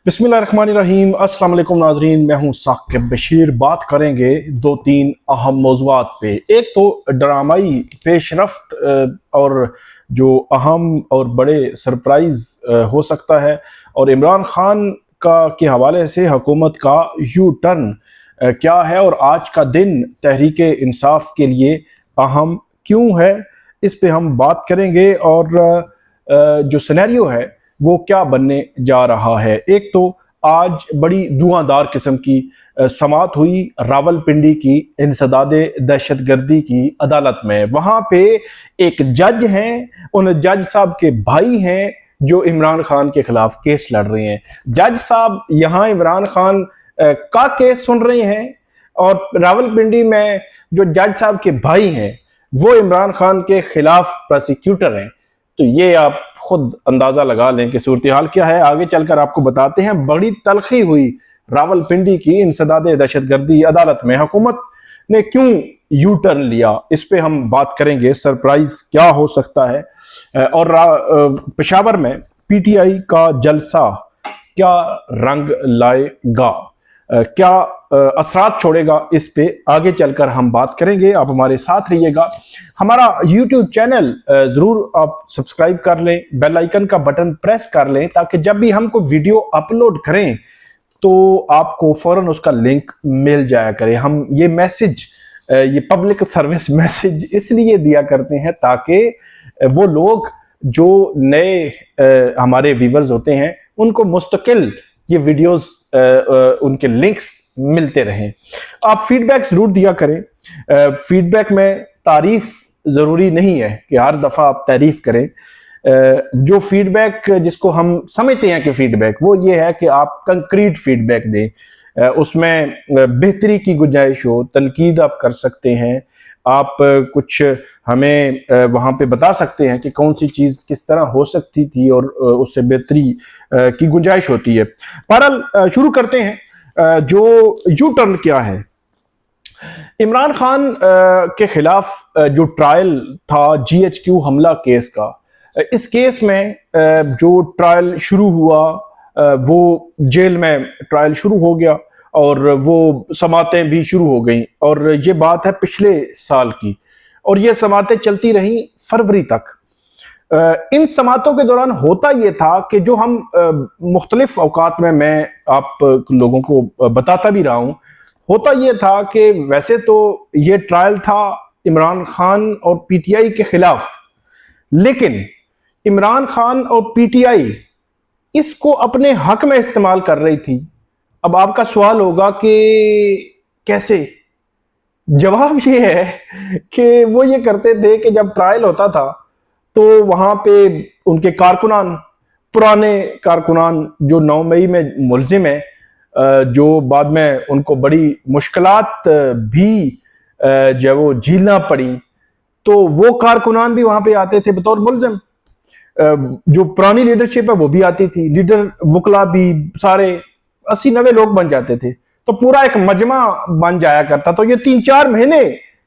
बिस्मिल्लाहिर्रहमानिर्रहीम। अस्सलाम वालेकुम नाज़रीन, मैं हूं साकिब बशीर। बात करेंगे दो तीन अहम मौज़ूआत पे। एक तो ड्रामाई पेशरफ्त और जो अहम और बड़े सरप्राइज़ हो सकता है, और इमरान खान का के हवाले से हुकूमत का यू टर्न क्या है, और आज का दिन तहरीक इंसाफ के लिए अहम क्यों है, इस पे हम बात करेंगे। और जो सिनेरियो है वो क्या बनने जा रहा है। एक तो आज बड़ी धुआंधार किस्म की समाअत हुई रावलपिंडी की इंसदादे दहशतगर्दी की अदालत में। वहां पे एक जज हैं, उन जज साहब के भाई हैं जो इमरान खान के खिलाफ केस लड़ रहे हैं। जज साहब यहाँ इमरान खान का केस सुन रहे हैं, और रावलपिंडी में जो जज साहब के भाई हैं वो इमरान खान के खिलाफ प्रोसिक्यूटर हैं। तो ये आप खुद अंदाजा लगा लें कि सूरत हाल क्या है। आगे चलकर आपको बताते हैं। बड़ी तलखी हुई रावलपिंडी की इंसदादे दहशतगर्दी अदालत में। हुकूमत ने क्यों यू टर्न लिया, इस पे हम बात करेंगे। सरप्राइज क्या हो सकता है, और पेशावर में पीटीआई का जलसा क्या रंग लाएगा, क्या असरात छोड़ेगा, इस पे आगे चलकर हम बात करेंगे। आप हमारे साथ रहिएगा। हमारा YouTube चैनल जरूर आप सब्सक्राइब कर लें, बेल आइकन का बटन प्रेस कर लें, ताकि जब भी हम कोई वीडियो अपलोड करें तो आपको फौरन उसका लिंक मिल जाया करे। हम ये मैसेज, ये पब्लिक सर्विस मैसेज इसलिए दिया करते हैं ताकि वो लोग जो नए हमारे व्यूवर्स होते हैं उनको मुस्तकिल ये वीडियोस उनके लिंक्स मिलते रहें। आप फीडबैक जरूर दिया करें। फीडबैक में तारीफ जरूरी नहीं है कि हर दफा आप तारीफ करें। जो फीडबैक जिसको हम समझते हैं कि फीडबैक, वो ये है कि आप कंक्रीट फीडबैक दें, उसमें बेहतरी की गुंजाइश हो। तनकीद आप कर सकते हैं, आप कुछ हमें वहाँ पे बता सकते हैं कि कौन सी चीज़ किस तरह हो सकती थी और उससे बेहतरी की गुंजाइश होती है। बहरहाल शुरू करते हैं। जो यू टर्न क्या है, इमरान खान के खिलाफ जो ट्रायल था GHQ हमला केस का, इस केस में जो ट्रायल शुरू हुआ वो जेल में ट्रायल शुरू हो गया और वो समातें भी शुरू हो गई। और ये बात है पिछले साल की, और ये समातें चलती रहीं फरवरी तक। इन समातों के दौरान होता ये था कि जो हम मुख्तलिफ औकात में मैं आप लोगों को बताता भी रहा हूँ, होता ये था कि वैसे तो ये ट्रायल था इमरान खान और पीटीआई के खिलाफ, लेकिन इमरान खान और पीटीआई इसको अपने हक में इस्तेमाल कर रही थी। अब आपका सवाल होगा कि कैसे? जवाब ये है कि वो ये करते थे कि जब ट्रायल होता था तो वहां पे उनके कारकुनान, पुराने कारकुनान जो 9 मई में मुलजिम है, जो बाद में उनको बड़ी मुश्किलात भी जब वो झीलना पड़ी, तो वो कारकुनान भी वहां पे आते थे बतौर मुलजिम। जो पुरानी लीडरशिप है वो भी आती थी, लीडर वकला भी सारे 80-90 लोग बन जाते थे। तो पूरा एक मजमा बन जाया करता। तो ये 3-4 महीने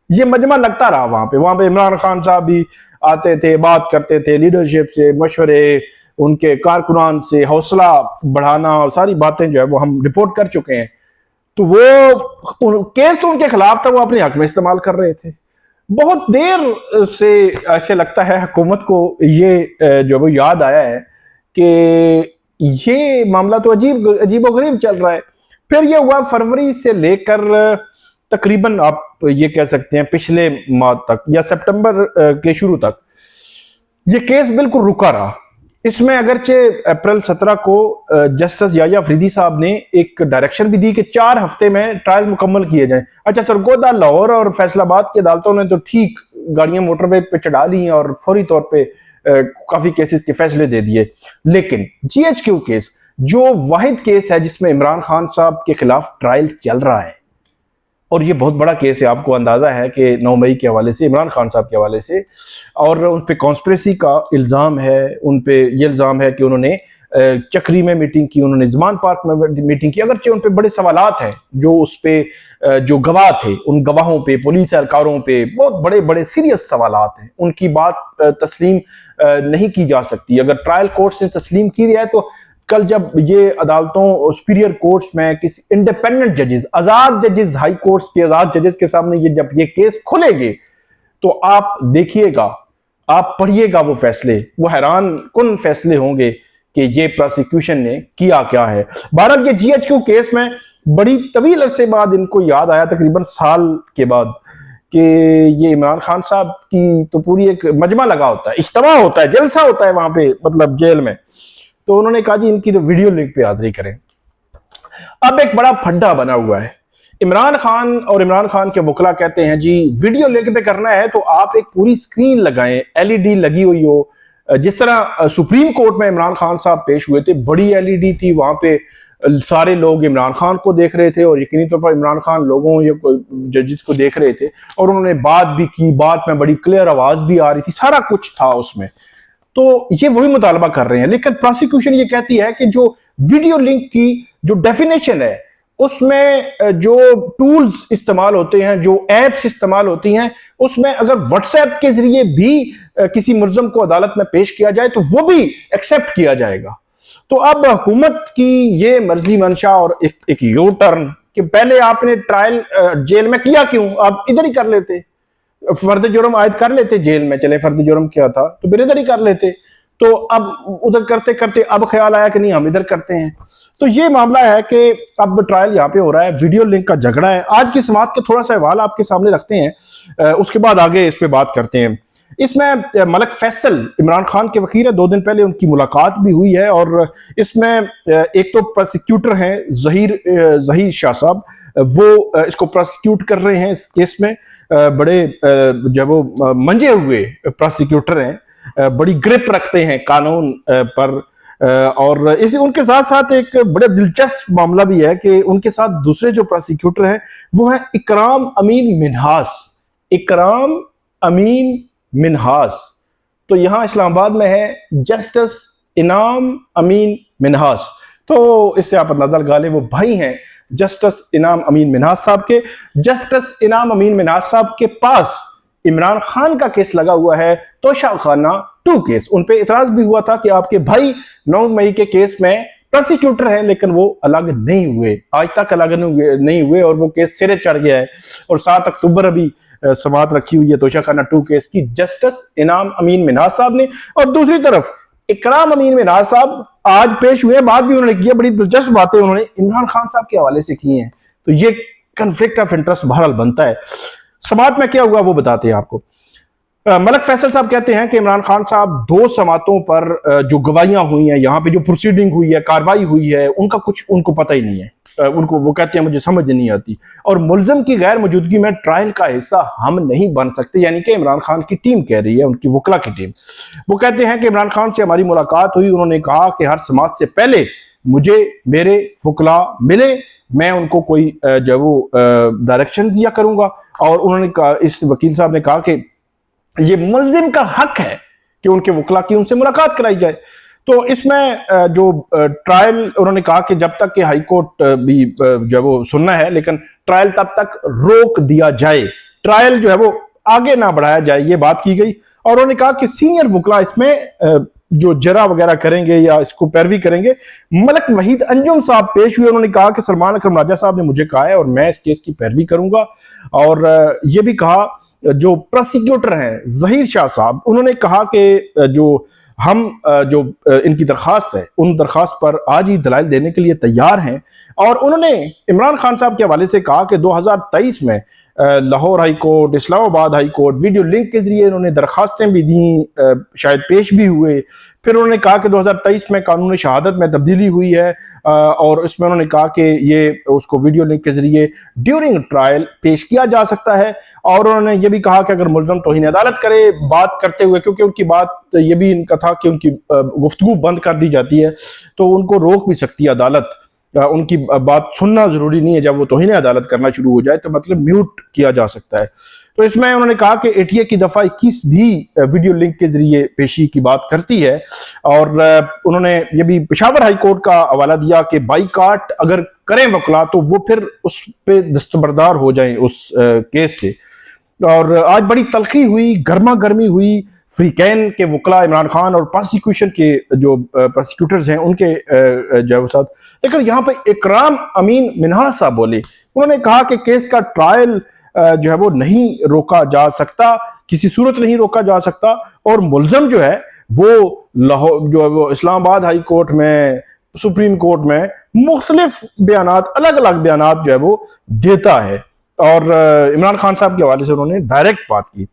ये मजमा लगता रहा वहां पे इमरान खान साहब भी आते थे, बात करते थे, लीडरशिप से मशवरे, उनके कारकुनान से हौसला बढ़ाना, और सारी बातें जो है वो हम रिपोर्ट कर चुके हैं। तो वो केस तो उनके खिलाफ था, वो अपने हक में इस्तेमाल कर रहे थे। बहुत देर से ऐसे लगता है हुकूमत को ये जो वो याद आया है कि ये मामला तो अजीबोगरीब चल रहा है। फिर ये हुआ फरवरी से लेकर तकरीबन आप ये कह सकते हैं पिछले माह तक या सितंबर के शुरू तक ये केस बिल्कुल रुका रहा। इसमें अगरचे अप्रैल 17 को जस्टिस याया अफरीदी साहब ने एक डायरेक्शन भी दी कि 4 हफ्ते में ट्रायल मुकम्मल किए जाएं। अच्छा, सरगोदा, लाहौर और फैसलाबाद की अदालतों ने तो ठीक गाड़ियां मोटरवे पे चढ़ा ली और फौरी तौर पे काफी केसेस के फैसले दे दिए। लेकिन GHQ केस जो वाहिद केस है जिसमें इमरान खान साहब के खिलाफ ट्रायल चल रहा है, और ये बहुत बड़ा केस है, आपको अंदाजा है कि 9 मई के हवाले से, इमरान खान साहब के हवाले से, और उन पे कॉन्स्पिरेसी का इल्ज़ाम है। उन पे ये इल्ज़ाम है कि उन्होंने चक्री में मीटिंग की, उन्होंने ज़मान पार्क में मीटिंग की। अगरचे उन पे बड़े सवालात हैं, जो उस पे जो गवाह थे, उन गवाहों पे, पुलिस एहलकारों पे बहुत बड़े बड़े सीरियस सवालात हैं। उनकी बात तस्लीम नहीं की जा सकती। अगर ट्रायल कोर्ट से तस्लीम की जाए तो कल जब ये अदालतों सुपीरियर कोर्ट्स में किसी इंडिपेंडेंट जजेस, आजाद जजेस, हाई कोर्ट्स के आजाद जजेस के सामने ये जब ये केस खुलेंगे तो आप देखिएगा, आप पढ़िएगा वो फैसले, वो हैरान कुन फैसले होंगे कि ये प्रोसिक्यूशन ने किया क्या है। बहरहाल ये GHQ केस में बड़ी तवील अरसे बाद इनको याद आया, तकरीबन साल के बाद, कि ये इमरान खान साहब की तो पूरी एक मजमा लगा होता है, इज्तिमा होता है, जलसा होता है वहां पे, मतलब जेल में। तो उन्होंने कहा जी इनकी तो वीडियो लिंक पे हाजिरी करें। अब एक बड़ा फड्डा बना हुआ है। इमरान खान और इमरान खान के वकला कहते हैं जी वीडियो लिंक पे करना है तो आप एक पूरी स्क्रीन लगाएं, LED लगी हुई हो, जिस तरह सुप्रीम कोर्ट में इमरान खान साहब पेश हुए थे, बड़ी LED थी, वहां पे सारे लोग इमरान खान को देख रहे थे और यकीनी तौर पर इमरान खान लोगों या जजेस को देख रहे थे, और उन्होंने बात भी की, बात में बड़ी क्लियर आवाज भी आ रही थी, सारा कुछ था उसमें। तो ये वही मुतालबा कर रहे हैं, लेकिन प्रोसिक्यूशन ये कहती है कि जो वीडियो लिंक की जो डेफिनेशन है उसमें जो टूल्स इस्तेमाल होते हैं, जो एप्स इस्तेमाल होती हैं, उसमें अगर व्हाट्सएप के जरिए भी किसी मुल्ज़िम को अदालत में पेश किया जाए तो वो भी एक्सेप्ट किया जाएगा। तो अब हुकूमत की ये मर्जी मंशा और एक यू टर्न कि पहले आपने ट्रायल जेल में किया क्यों, आप इधर ही कर लेते, फर्द जुर्म आयद कर लेते जेल में, चले फर्द जुर्म क्या था तो फिर इधर ही कर लेते। तो अब उधर करते करते अब ख्याल आया कि नहीं हम इधर करते हैं। तो ये मामला है कि अब ट्रायल यहाँ पे हो रहा है, वीडियो लिंक का झगड़ा है। आज की समात के थोड़ा सा सवाल आपके सामने रखते हैं, उसके बाद आगे इस पे बात करते हैं। इसमें मलक फैसल इमरान खान के वकील है, 2 दिन पहले उनकी मुलाकात भी हुई है, और इसमें एक तो प्रोसिक्यूटर हैं जहीर शाह साहब, वो इसको प्रोसिक्यूट कर रहे हैं इस केस में। बड़े जब वो मंजे हुए प्रोसिक्यूटर हैं, बड़ी ग्रिप रखते हैं कानून पर, और इसी उनके साथ साथ एक बड़ा दिलचस्प मामला भी है कि उनके साथ दूसरे जो प्रोसिक्यूटर हैं वो है इकराम अमीन मिन्हास। इकराम अमीन मिन्हास तो यहाँ इस्लामाबाद में है जस्टिस इनाम अमीन मिन्हास, तो इससे आप अंदाजा लगा लें वो भाई हैं जस्टिस इनाम अमीन मिन्हास साहब के। जस्टिस इनाम अमीन मिन्हास साहब के पास इमरान खान का केस लगा हुआ है, तोशाखाना 2 केस। उन पे इतराज भी हुआ था कि आपके भाई 9 मई के केस में प्रोसिक्यूटर हैं लेकिन वो अलग नहीं हुए, आज तक अलग नहीं हुए और वो केस सिरे चढ़ गया है, और 7 अक्टूबर अभी समात रखी हुई है तोशाखाना 2 केस की जस्टिस इनाम अमीन मिन्हास साहब ने। और दूसरी तरफ इकराम अमीन मिन्हास साहब आज पेश हुए, बात भी उन्होंने की है, बड़ी दिलचस्प बातें उन्होंने इमरान खान साहब के हवाले से की हैं। तो ये कन्फ्लिक्ट ऑफ इंटरेस्ट बहरहाल बनता है। समात में क्या हुआ वो बताते हैं आपको। मलक फैसल साहब कहते हैं कि इमरान खान साहब 2 समातों पर जो गवाहियां हुई हैं, यहाँ पे जो प्रोसीडिंग हुई है, कार्रवाई हुई है, उनका कुछ उनको पता ही नहीं है। उनको वो कहते हैं मुझे समझ नहीं आती, और मुल्ज़िम की गैर मौजूदगी में ट्रायल का हिस्सा हम नहीं बन सकते, यानी कि इमरान खान की टीम कह रही है, उनकी वकला की टीम। वो कहते हैं कि इमरान खान से हमारी मुलाकात हुई, उन्होंने कहा कि हर समात से पहले मुझे मेरे वकला मिले, मैं उनको कोई जो वो डायरेक्शन दिया करूंगा, और उन्होंने कहा, इस वकील साहब ने कहा कि ये मुल्जिम का हक है कि उनके वकला की उनसे मुलाकात कराई जाए। तो इसमें जो ट्रायल उन्होंने कहा कि जब तक कि हाई कोर्ट भी जो वो सुनना है, लेकिन ट्रायल तब तक रोक दिया जाए, ट्रायल जो है वो आगे ना बढ़ाया जाए, ये बात की गई। और उन्होंने कहा कि सीनियर वकला इसमें जो जरा वगैरह करेंगे या इसको पैरवी करेंगे। मलक वहीद अंजुम साहब पेश हुए, उन्होंने कहा कि सलमान अकरम राजा साहब ने मुझे कहा है और मैं इस केस की पैरवी करूंगा। और ये भी कहा जो प्रोसिक्यूटर हैं जहीर शाह साहब, उन्होंने कहा कि जो हम जो इनकी दरखास्त है उन दरखास्त पर आज ही दलाइल देने के लिए तैयार हैं। और उन्होंने इमरान खान साहब के हवाले से कहा कि 2023 में Lahore high court, Islamabad high court video link के जरिए इन्होंने दरखास्तें भी दी, शायद पेश भी हुए। फिर उन्होंने कहा कि 2023 में कानून शहादत में तब्दीली हुई है, और इसमें उन्होंने कहा कि ये उसको वीडियो लिंक के जरिए ड्यूरिंग ट्रायल पेश किया जा सकता है। और उन्होंने ये भी कहा कि अगर मुल्ज़िम तौहीन अदालत करे बात करते हुए, क्योंकि उनकी बात ये भी इनका था कि उनकी गुफ्तगू बंद कर दी जाती है तो उनको रोक भी सकती है अदालत, उनकी बात सुनना जरूरी नहीं है, जब वो तौहीन अदालत करना शुरू हो जाए तो मतलब म्यूट किया जा सकता है। तो इसमें उन्होंने कहा कि ATA की दफा 21 भी वीडियो लिंक के जरिए पेशी की बात करती है। और उन्होंने ये भी पेशावर हाई कोर्ट का हवाला दिया कि बाईकाट अगर करें वकला तो वो फिर उस पे दस्तबरदार हो जाएं उस केस से। और आज बड़ी तलखी हुई, गर्मा गर्मी हुई, फ्रीकैन के वकला इमरान खान और प्रोसिक्यूशन के जो प्रोसिक्यूटर्स हैं उनके जो है साथ। लेकिन यहाँ पे इकराम अमीन मिन्हाज साहब बोले, उन्होंने कहा कि केस का ट्रायल जो है वो नहीं रोका जा सकता, किसी सूरत नहीं रोका जा सकता, और मुलजम जो है वो लाहौर जो है वो इस्लामाबाद हाई कोर्ट में, सुप्रीम कोर्ट में मुख्तलिफ बयानात, अलग अलग बयानात जो है वो देता है। और इमरान खान साहब के हवाले से उन्होंने डायरेक्ट बात की।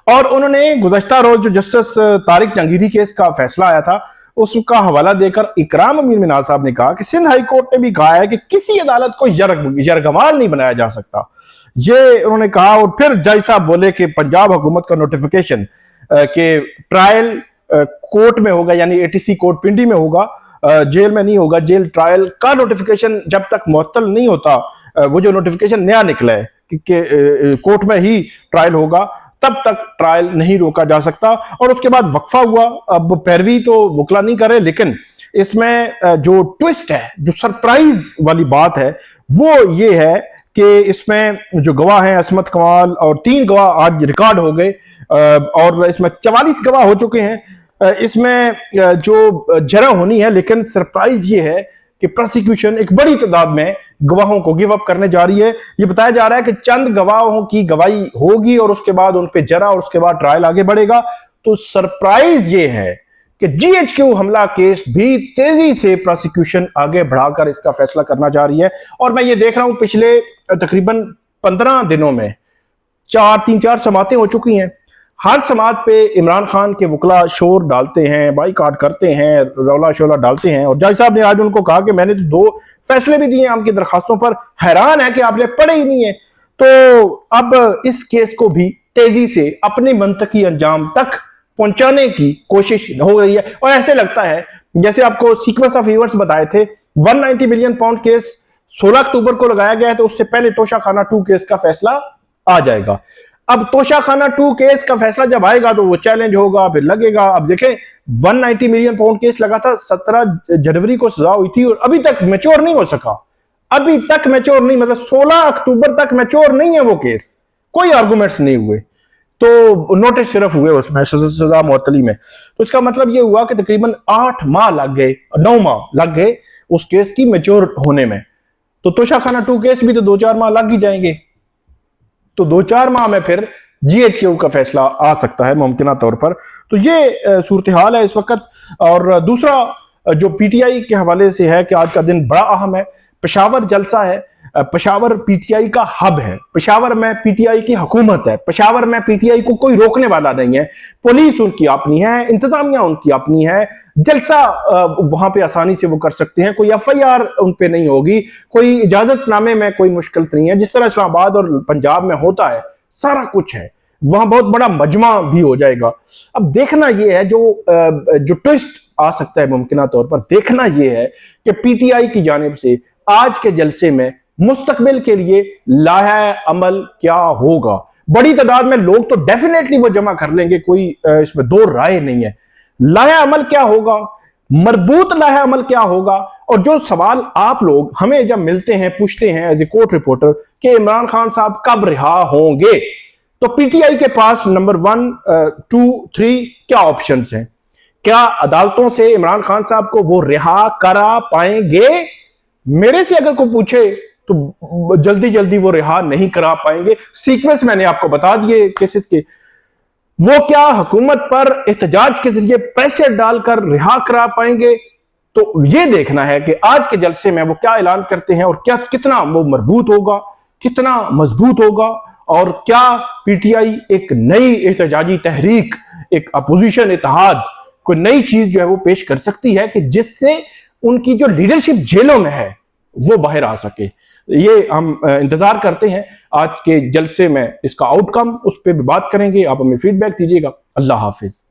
और उन्होंने गुज़श्ता रोज जो जस्टिस तारिक जहांगीरी केस का फैसला आया था उसका हवाला देकर इकराम अमीन मिन्हाज साहब ने कहा कि सिंध हाई कोर्ट ने भी कहा है कि किसी अदालत को यरगमाल नहीं बनाया जा सकता, ये उन्होंने कहा। और फिर जज साहब बोले कि पंजाब हुकूमत का नोटिफिकेशन के ट्रायल कोर्ट में होगा, यानी एटीसी कोर्ट पिंडी में होगा, जेल में नहीं होगा। जेल ट्रायल का नोटिफिकेशन जब तक मुअत्तल नहीं होता, वो जो नोटिफिकेशन नया निकला है कि कोर्ट में ही ट्रायल होगा, तब तक ट्रायल नहीं रोका जा सकता। और उसके बाद वक्फा हुआ। अब पैरवी तो वकला नहीं करे, लेकिन इसमें जो ट्विस्ट है, जो सरप्राइज वाली बात है, वो ये है कि इसमें जो गवाह हैं असमत कमाल और 3 गवाह आज रिकॉर्ड हो गए, और इसमें 44 गवाह हो चुके हैं। इसमें जो जरा होनी है, लेकिन सरप्राइज ये है कि प्रोसिक्यूशन एक बड़ी तादाद में गवाहों को गिव अप करने जा रही है। ये बताया जा रहा है कि चंद गवाहों की गवाही होगी और उसके बाद उन पे जरा, और उसके बाद ट्रायल आगे बढ़ेगा। तो सरप्राइज ये है कि GHQ हमला केस भी तेजी से प्रोसिक्यूशन आगे बढ़ाकर इसका फैसला करना जा रही है। और मैं ये देख रहा हूं पिछले तकरीबन 15 दिनों में 3-4 समातें हो चुकी हैं। हर समात पे इमरान खान के वकला शोर डालते हैं, बाइकाट करते हैं, रौला शोला डालते हैं। और जज साहब ने आज उनको कहा कि मैंने तो 2 फैसले भी दिए आपकी दरखास्तों पर, हैरान है कि आपने पढ़े ही नहीं है। तो अब इस केस को भी तेजी से अपने मंतकी अंजाम तक पहुंचाने की कोशिश हो रही है। और ऐसे लगता है जैसे आपको सीक्वेंस ऑफ इवेंट्स बताए थे, 190 मिलियन पाउंड केस 16 अक्टूबर को लगाया गया है, तो उससे पहले तोशाखाना 2 केस का फैसला आ जाएगा। अब तोशाखाना 2 केस का फैसला जब आएगा तो वो चैलेंज होगा, फिर लगेगा। अब देखें 190 मिलियन पाउंड केस लगा था, 17 जनवरी को सजा हुई थी और अभी तक मैच्योर नहीं हो सका, अभी तक मैच्योर नहीं, मतलब 16 अक्टूबर तक मैच्योर नहीं है वो केस, कोई आर्गुमेंट्स नहीं हुए, तो नोटिस सिर्फ हुए उसमें सजा मुअत्तली में। तो इसका मतलब ये हुआ कि तकरीबन 8 माह लग गए, 9 माह लग गए उस केस की मैच्योर होने में। तो तोशाखाना 2 केस भी तो 2-4 माह लग ही जाएंगे। तो 2-4 माह में फिर GHQ का फैसला आ सकता है मुमकिन तौर पर। तो ये सूरत हाल है इस वक्त। और दूसरा जो PTI के हवाले से है कि आज का दिन बड़ा अहम है। पेशावर जलसा है, पेशावर PTI का हब है, पेशावर में PTI की हुकूमत है, पेशावर में PTI को कोई रोकने वाला नहीं है। पुलिस उनकी अपनी है, इंतजामिया उनकी अपनी है, जलसा वहां पे आसानी से वो कर सकते हैं, कोई FIR उन पे नहीं होगी, कोई इजाजतनामे में कोई मुश्किल नहीं है। जिस तरह इस्लामाबाद और पंजाब में होता है, सारा कुछ है, वहां बहुत बड़ा मजमा भी हो जाएगा। अब देखना यह है, जो ट्विस्ट आ सकता है मुमकिन तौर पर, देखना यह है कि PTI की जानिब से आज के जलसे में मुस्तकबिल के लिए लाहे अमल क्या होगा। बड़ी तादाद में लोग तो डेफिनेटली वो जमा कर लेंगे, कोई इसमें 2 राय नहीं है। लाहे अमल क्या होगा, मरबूत लाहे अमल क्या होगा, और जो सवाल आप लोग हमें जब मिलते हैं, पूछते हैं एज ए कोर्ट रिपोर्टर कि इमरान खान साहब कब रिहा होंगे, तो PTI के पास नंबर 1, 2, 3 क्या ऑप्शंस हैं। क्या अदालतों से इमरान खान साहब को वो रिहा करा पाएंगे? मेरे से अगर कोई पूछे तो जल्दी जल्दी वो रिहा नहीं करा पाएंगे। सीक्वेंस मैंने आपको बता दिए केसेस के। वो क्या हुकूमत पर एहतजाज के जरिए प्रेशर डालकर रिहा करा पाएंगे? तो ये देखना है कि आज के जलसे में वो क्या ऐलान करते हैं और क्या कितना वो मजबूत होगा, कितना मजबूत होगा, और क्या PTI एक नई एहतजाजी तहरीक, एक अपोजिशन इत्तेहाद, कोई नई चीज जो है वो पेश कर सकती है कि जिससे उनकी जो लीडरशिप जेलों में है वो बाहर आ सके। ये हम इंतजार करते हैं आज के जलसे में, इसका आउटकम उस पर भी बात करेंगे। आप हमें फीडबैक दीजिएगा। अल्लाह हाफिज।